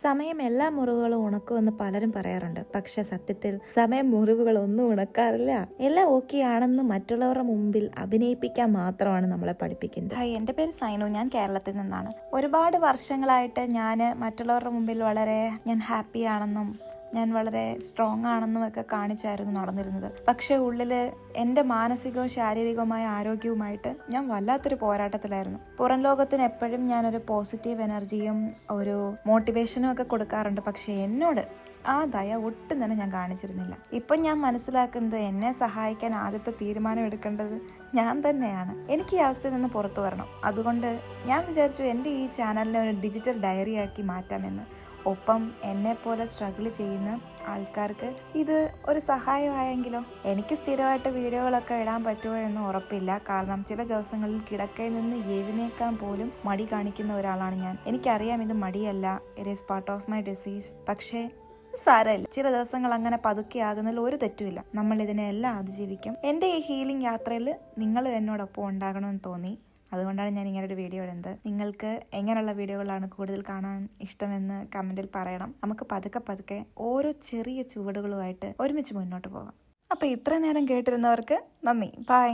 സമയം എല്ലാ മുറിവുകളും ഉണക്കുമെന്ന് പലരും പറയാറുണ്ട്. പക്ഷെ സത്യത്തിൽ സമയം മുറിവുകളൊന്നും ഉണക്കാറില്ല. എല്ലാം ഓക്കെ ആണെന്ന് മറ്റുള്ളവരുടെ മുമ്പിൽ അഭിനയിപ്പിക്കാൻ മാത്രമാണ് നമ്മളെ പഠിപ്പിക്കുന്നത്. ഹായ്, എൻ്റെ പേര് സൈനു. ഞാൻ കേരളത്തിൽ നിന്നാണ്. ഒരുപാട് വർഷങ്ങളായിട്ട് ഞാൻ മറ്റുള്ളവരുടെ മുമ്പിൽ ഞാൻ ഹാപ്പി ആണെന്നും ഞാൻ വളരെ സ്ട്രോങ് ആണെന്നും ഒക്കെ കാണിച്ചായിരുന്നു നടന്നിരുന്നത്. പക്ഷെ ഉള്ളിൽ എൻ്റെ മാനസികവും ശാരീരികവുമായ ആരോഗ്യവുമായിട്ട് ഞാൻ വല്ലാത്തൊരു പോരാട്ടത്തിലായിരുന്നു. പുറം ലോകത്തിന് എപ്പോഴും ഞാനൊരു പോസിറ്റീവ് എനർജിയും ഒരു മോട്ടിവേഷനും ഒക്കെ കൊടുക്കാറുണ്ട്. പക്ഷെ എന്നോട് ആ ദയ ഒട്ടും തന്നെ ഞാൻ കാണിച്ചിരുന്നില്ല. ഇപ്പം ഞാൻ മനസ്സിലാക്കുന്നത് എന്നെ സഹായിക്കാൻ ആദ്യത്തെ തീരുമാനം എടുക്കേണ്ടത് ഞാൻ തന്നെയാണ്. എനിക്ക് ഈ അവസ്ഥയിൽ നിന്ന് പുറത്തു വരണം. അതുകൊണ്ട് ഞാൻ വിചാരിച്ചു എൻ്റെ ഈ ചാനലിനെ ഒരു ഡിജിറ്റൽ ഡയറി ആക്കി മാറ്റാമെന്ന്. ഒപ്പം എന്നെപ്പോലെ സ്ട്രഗിൾ ചെയ്യുന്ന ആൾക്കാർക്ക് ഇത് ഒരു സഹായമായെങ്കിലോ. എനിക്ക് സ്ഥിരമായിട്ട് വീഡിയോകളൊക്കെ ഇടാൻ പറ്റുമോ എന്ന് ഉറപ്പില്ല. കാരണം ചില ദിവസങ്ങളിൽ കിടക്കയിൽ നിന്ന് എഴുന്നേക്കാൻ പോലും മടി കാണിക്കുന്ന ഒരാളാണ് ഞാൻ. എനിക്കറിയാം ഇത് മടിയല്ല, it is part of my disease. പക്ഷേ സാരമില്ല, ചില ദിവസങ്ങൾ അങ്ങനെ പതുക്കെ ആകുന്നതിൽ ഒരു തെറ്റുമില്ല. നമ്മൾ ഇതിനെല്ലാം അതിജീവിക്കും. എൻ്റെ ഈ ഹീലിംഗ് യാത്രയിൽ നിങ്ങൾ എന്നോടൊപ്പം ഉണ്ടാകണമെന്ന് തോന്നി. അതുകൊണ്ടാണ് ഞാൻ ഇങ്ങനെ ഒരു വീഡിയോ ഇടുന്നത്. നിങ്ങൾക്ക് എങ്ങനെയുള്ള വീഡിയോകളാണ് കൂടുതൽ കാണാൻ ഇഷ്ടമെന്ന് കമൻറ്റിൽ പറയണം. നമുക്ക് പതുക്കെ ഓരോ ചെറിയ ചുവടുകളുമായിട്ട് ഒരുമിച്ച് മുന്നോട്ട് പോകാം. അപ്പോൾ ഇത്ര നേരം കേട്ടിരുന്നവർക്ക് നന്ദി. ബൈ.